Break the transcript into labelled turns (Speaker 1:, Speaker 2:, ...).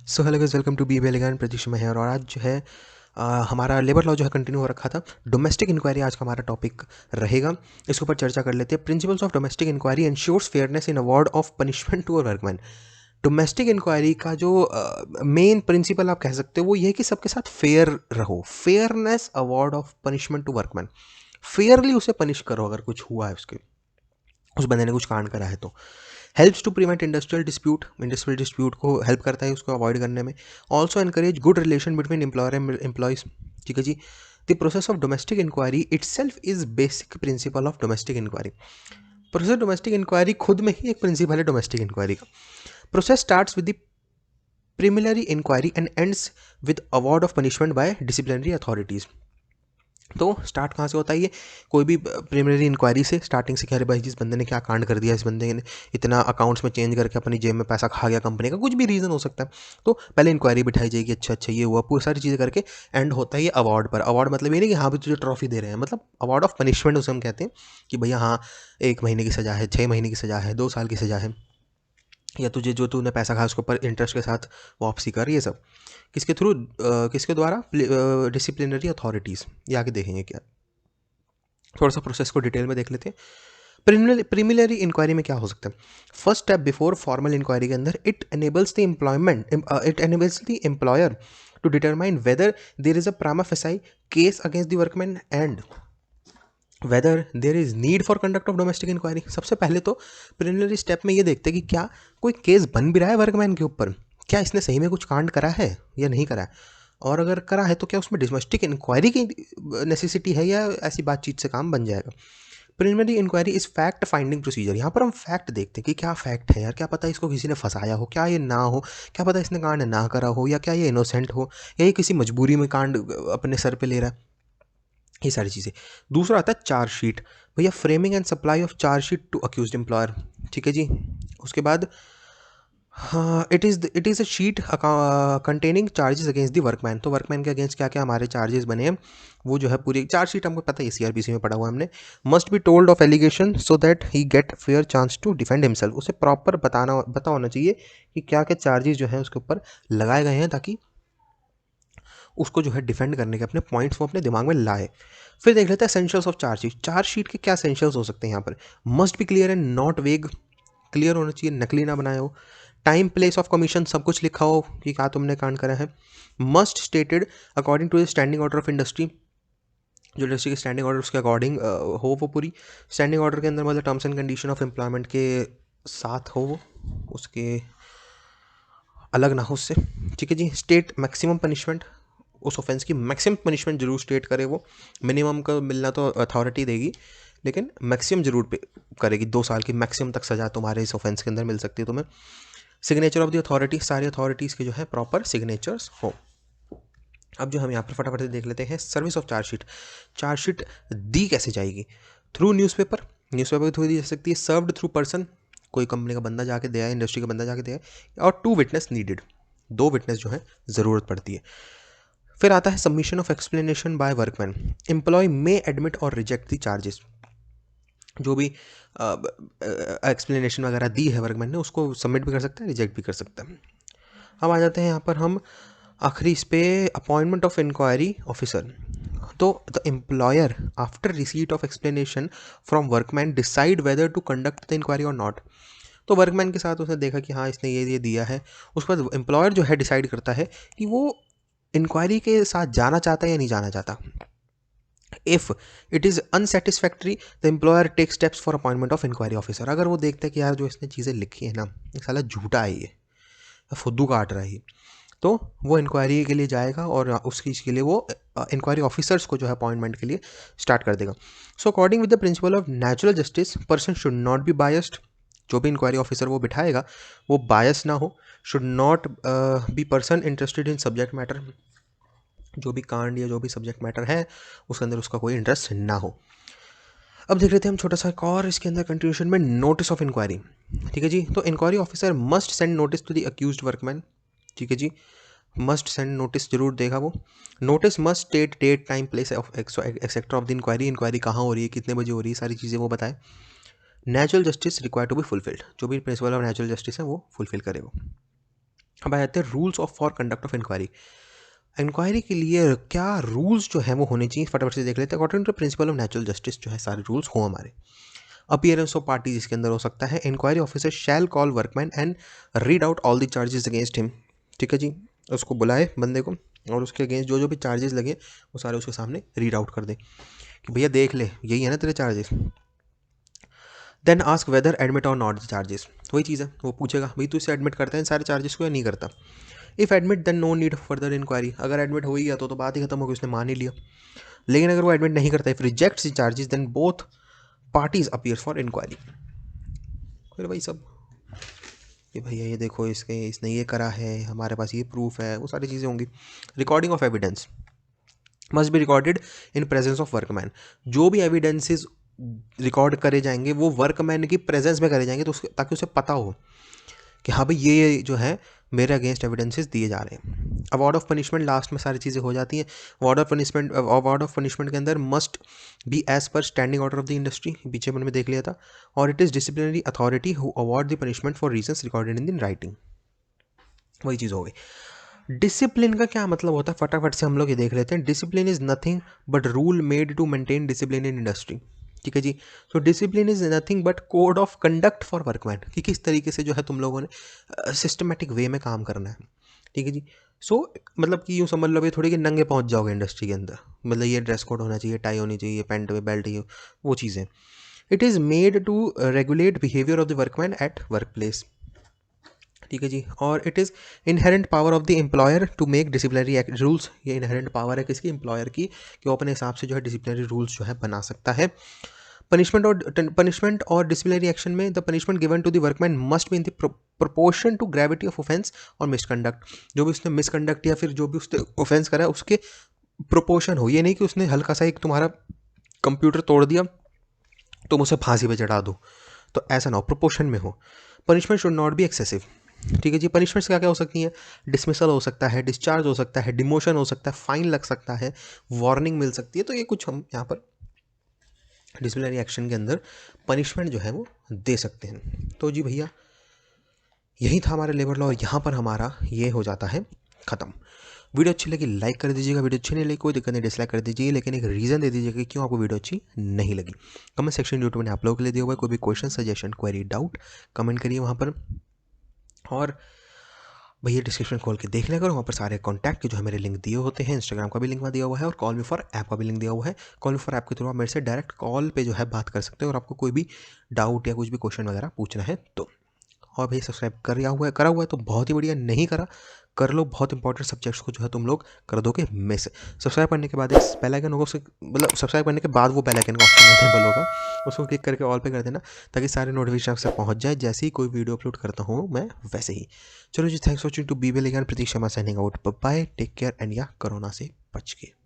Speaker 1: So hello guys, welcome to be elegant. Pratish में है और आज जो है हमारा लेबर लॉ जो है कंटिन्यू हो रखा था। डोमेस्टिक इंक्वायरी आज का हमारा टॉपिक रहेगा। इसके ऊपर चर्चा कर लेते हैं। Principles of domestic inquiry ensures fairness in award of punishment to a workman. Domestic inquiry का जो मेन प्रिंसिपल आप कह सकते हो वो ये है कि सबके साथ फेयर रहो। Fairness award of punishment to workman. Fairly उसे पनिश करो अगर कुछ हुआ है, उसके उस बंदे ने कुछ कांड करा है तो। Helps to prevent industrial dispute को हेल्प करता है उसको अवॉइड करने में। Also encourage good relation between employer and employees. ठीक है जी। The process of domestic inquiry itself is basic principle of domestic inquiry. Process domestic inquiry खुद में ही एक प्रिंसिपल है डोमेस्टिक इंक्वायरी का। Process starts with the preliminary inquiry and ends with award of punishment by disciplinary authorities. तो start कहाँ से होता है ये? कोई भी प्रिलिमिनरी इंक्वायरी से स्टार्टिंग से, अरे भाई जिस बंदे ने क्या कांड कर दिया, इस बंदे ने इतना अकाउंट्स में चेंज करके अपनी जेब में पैसा खा गया कंपनी का, कुछ भी रीज़न हो सकता है। तो पहले इंक्वायरी बिठाई जाएगी, अच्छा अच्छा ये हुआ, पूरी सारी चीज़ें करके एंड होता है ये अवार्ड पर। अवार्ड मतलब ये नहीं कि हाँ भी तुझे ट्रॉफी दे रहे हैं, मतलब अवार्ड ऑफ पनिशमेंट उसे हम कहते हैं कि भैया हाँ 1 महीने की सज़ा है, 6 महीने की सज़ा है, 2 साल की सज़ा है, या तुझे जो तूने पैसा खाया उसके ऊपर इंटरेस्ट के साथ वापसी कर, ये सब किसके थ्रू, किसके द्वारा? Disciplinary authorities. ये आगे देखेंगे क्या। थोड़ा सा प्रोसेस को डिटेल में देख लेते हैं। प्रिलिमिनरी इंक्वायरी में क्या हो सकता है? First step before formal inquiry के अंदर it enables the employer to determine whether there is a prima facie case against the workman and whether there is need for conduct of domestic inquiry. सबसे पहले तो preliminary step में ये देखते हैं कि क्या कोई केस बन भी रहा है वर्कमैन के ऊपर, क्या इसने सही में कुछ कांड करा है या नहीं करा है, और अगर करा है तो क्या उसमें डोमेस्टिक इंक्वायरी की नेसेसिटी है या ऐसी बातचीत से काम बन जाएगा। Preliminary inquiry is fact finding procedure. यहाँ पर हम फैक्ट देखते हैं कि क्या फैक्ट है यार, क्या पता इसको किसी ने फंसाया हो, क्या ये ना हो, क्या पता इसने कांड ना करा हो, या क्या ये इनोसेंट हो, या ये किसी मजबूरी में कांड अपने सर पे ले रहा है, ये सारी चीज़ें। दूसरा आता है चार्जशीट। भैया framing and supply of charge sheet to accused employer. ठीक है जी। उसके बाद हाँ, it is a sheet containing charges against the workman. तो वर्कमैन के अगेंस्ट क्या क्या हमारे चार्जेस बने हैं वो जो है पूरी चार्ज शीट हमको पता है, सीआरपीसी में पढ़ा हुआ हमने। Must be told of allegation so that he get fair chance to defend himself. उसे प्रॉपर पता होना चाहिए कि क्या क्या चार्जेस जो है उसके ऊपर लगाए गए हैं, ताकि उसको जो है डिफेंड करने के अपने पॉइंट्स वो अपने दिमाग में लाए। फिर देख लेते हैं एसेंशियल्स ऑफ चार्जशीट। चार्जशीट के क्या एसेंशियल्स हो सकते हैं यहाँ पर? Must be clear and not वेग। क्लियर होना चाहिए, नकली ना बनाया हो। टाइम प्लेस ऑफ कमीशन सब कुछ लिखा हो कि क्या तुमने कांड करा है। Must stated according to the standing order of industry. जो इंडस्ट्री की स्टैंडिंग ऑर्डर उसके अकॉर्डिंग हो वो पूरी। स्टैंडिंग ऑर्डर के अंदर मतलब terms and condition of employment के साथ हो वो, उसके अलग ना हो उससे। ठीक है जी। स्टेट मैक्सिमम पनिशमेंट, उस ऑफेंस की मैक्सिमम पनिशमेंट जरूर स्टेट करे वो। मिनिमम का मिलना तो अथॉरिटी देगी, लेकिन मैक्सिमम जरूर पे करेगी। 2 साल की मैक्सिमम तक सजा तुम्हारे इस ऑफेंस के अंदर मिल सकती है तुम्हें। सिग्नेचर ऑफ द अथॉरिटी, सारी अथॉरिटीज़ के जो है प्रॉपर सिग्नेचर्स हो। अब जो हम यहाँ पर फटाफट से देख लेते हैं सर्विस ऑफ चार्जशीट। चार्जशीट दी कैसे जाएगी? Through newspaper. न्यूज़पेपर के थ्रू दी जा सकती है। सर्व्ड थ्रू पर्सन, कोई कंपनी का बंदा जाके दे आए, इंडस्ट्री का बंदा जाके दे आए। और 2 विटनेस नीडेड, 2 विटनेस जो है ज़रूरत पड़ती है। फिर आता है submission of explanation by workman. Employ may admit और रिजेक्ट द चार्जेस। जो भी एक्सप्लेनेशन वगैरह दी है वर्कमैन ने उसको सबमिट भी कर सकता है, रिजेक्ट भी कर सकता है। अब आ जाते हैं यहाँ पर हम आखिरी इस पे, अपॉइंटमेंट ऑफ इंक्वायरी ऑफिसर। तो the employer after receipt of explanation from workman decide whether to conduct the inquiry और नॉट। तो वर्कमैन के साथ उसने देखा कि हाँ इसने ये दिया है, उसके बाद एम्प्लॉयर जो है डिसाइड करता है कि वो इंक्वायरी के साथ जाना चाहता है या नहीं जाना चाहता। If it is unsatisfactory the employer take steps for appointment of inquiry officer. अगर वो देखता है कि यार जो इसने चीज़ें लिखी है ना, ये साला झूठा है, ये फुद्दू काट रहा है ये, तो वो इंक्वायरी के लिए जाएगा और उसकी इसके लिए वो इंक्वायरी ऑफिसर्स को जो है अपॉइंटमेंट के लिए स्टार्ट कर देगा। So according with the principal of natural justice person should not be biased. जो भी इंक्वायरी ऑफिसर वो बिठाएगा वो बायस ना हो। Should not be person interested in subject matter. जो भी कांड या जो भी सब्जेक्ट मैटर है उसके अंदर उसका कोई इंटरेस्ट ना हो। अब देख लेते हैं हम छोटा सा एक और इसके अंदर कंटिन्यूशन में नोटिस ऑफ इंक्वायरी। ठीक है जी। तो inquiry officer must send notice to the accused workman. ठीक है जी। मस्ट सेंड नोटिस जरूर देगा वो। Notice must state date time place of etcetera of the inquiry. Inquiry कहाँ हो रही है, कितने बजे हो रही है, सारी चीज़ें वो बताए। Natural justice require to be fulfilled. जो भी प्रिंसिपल ऑफ नेचुरल जस्टिस है वो फुलफिल करे वो। अब आ जाते हैं rules of for conduct of inquiry. Inquiry के लिए क्या रूल्स जो है वो होने चाहिए, फटाफट से देख लेते हैं। According to principle of natural justice जो है सारे रूल्स हो हमारे। अपीयरेंस ऑफ पार्टी जिसके अंदर हो सकता है, inquiry officer shall call workman and read out all the charges against him. ठीक है जी, उसको बुलाए बंदे को और उसके अगेंस्ट जो जो भी चार्जेस लगे वो सारे उसके सामने रीड आउट कर दे कि भैया देख ले यही है ना तेरे charges. Then ask whether admit और नॉट द चार्जेस, वही चीज़ है, वो पूछेगा भाई तू इसे एडमिट करता है इन सारे चार्जेस को या नहीं करता। If admit then no need further inquiry, अगर एडमिट हो ही गया तो बात ही खत्म हो गई, उसने मान ही लिया। लेकिन अगर वो एडमिट नहीं करता, if rejects the charges then both parties appears for inquiry. फिर भाई सब कि भैया ये देखो इसने ये करा है, हमारे पास ये प्रूफ है, वो सारी चीज़ें होंगी। Recording of evidence must be recorded in presence of workman, जो भी एविडेंसेस रिकॉर्ड करे जाएंगे वो वर्कमैन की प्रेजेंस में करे जाएंगे, तो ताकि उसे पता हो कि हाँ भाई ये जो है मेरे अगेंस्ट एविडेंसेस दिए जा रहे हैं। अवार्ड ऑफ पनिशमेंट लास्ट में सारी चीज़ें हो जाती हैं। अवार्ड ऑफ पनिशमेंट के अंदर must be as per standing order of the industry, पीछे मैंने देख लिया था। और it is disciplinary authority who award the punishment for reasons recorded in writing, वही चीज़ हो गई। डिसिप्लिन का क्या मतलब होता है, फटाफट से हम लोग ये देख लेते हैं। Discipline is nothing but rule made to maintain discipline in industry. ठीक है जी, तो discipline is nothing but code of conduct for workman, कि किस तरीके से जो है तुम लोगों ने सिस्टमेटिक वे में काम करना है। ठीक है जी, सो मतलब कि यूँ समझ लो भाई थोड़ी कि नंगे पहुंच जाओगे इंडस्ट्री के अंदर, मतलब ये ड्रेस कोड होना चाहिए, टाई होनी चाहिए, पैंट में बेल्ट, ये वो चीज़ें। It is made to regulate behaviour of the workman at work place. ठीक है जी, और it is inherent power of the employer to make disciplinary rules, ये इनहेरेंट पावर है किसकी, एम्प्लॉयर की, कि वो अपने हिसाब से जो है डिसिप्लिनरी रूल्स जो है बना सकता है। पनिशमेंट और डिसिप्लिनरी एक्शन में the punishment given to the workman must be in the proportion to gravity of offence और मिसकंडक्ट, जो भी उसने मिसकंडक्ट या फिर जो भी उसने ऑफेंस करा है उसके प्रोपोर्शन हो। ये नहीं कि उसने हल्का सा एक तुम्हारा कंप्यूटर तोड़ दिया तुम उसे फांसी पे चढ़ा दो, तो ऐसा ना हो, प्रोपोर्शन में हो। Punishment should not be excessive. ठीक है जी, पनिशमेंट्स क्या क्या हो सकती हैं, डिसमिसल हो सकता है, डिस्चार्ज हो सकता है, डिमोशन हो सकता है, फाइन लग सकता है, वार्निंग मिल सकती है। तो ये कुछ हम यहाँ पर डिसिप्लिनरी एक्शन के अंदर पनिशमेंट जो है वो दे सकते हैं। तो जी भैया यही था हमारा लेबर लॉ, और यहाँ पर हमारा ये हो जाता है ख़त्म। वीडियो अच्छी लगी लाइक कर दीजिएगा, वीडियो अच्छी नहीं लगी कोई दिक्कत नहीं, डिसलाइक कर दीजिए, लेकिन एक रीज़न दे दीजिएगा कि क्यों आपको वीडियो अच्छी नहीं लगी। कमेंट सेक्शन यूट्यूब ने आप लोगों के लिए दिया हुआ है, कोई भी question suggestion query doubt comment करिए वहाँ पर। और भैया डिस्क्रिप्शन खोल के देख लिया करो, वहाँ पर सारे कॉन्टैक्ट के जो है मेरे लिंक दिए होते हैं, इंस्टाग्राम का भी लिंक वहाँ दिया हुआ है और कॉल मी फॉर ऐप का भी लिंक दिया हुआ है। कॉल मी फॉर ऐप के थ्रू आप मेरे से डायरेक्ट कॉल पे जो है बात कर सकते हो, और आपको कोई भी डाउट या कुछ भी क्वेश्चन वगैरह पूछना है तो। और भैया सब्सक्राइब करा हुआ है तो बहुत ही बढ़िया, नहीं करा कर लो, बहुत इंपॉर्टेंट सब्जेक्ट्स को जो है तुम लोग कर दोगे मिस। सब्सक्राइब करने के बाद एक बेल आइकन होगा, उससे मतलब सब्सक्राइब करने के बाद वो बेल आइकन का ऑप्शन अवेलेबल होगा, उसको क्लिक करके ऑल पे कर देना ताकि सारे नोटिफिकेशन आपसे पहुंच जाए जैसे ही कोई वीडियो अपलोड करता हूँ मैं वैसे ही। चलो जी, thanks watching to be will again, Pratik Sharma signing out, bye, take care and या कोरोना से बच के।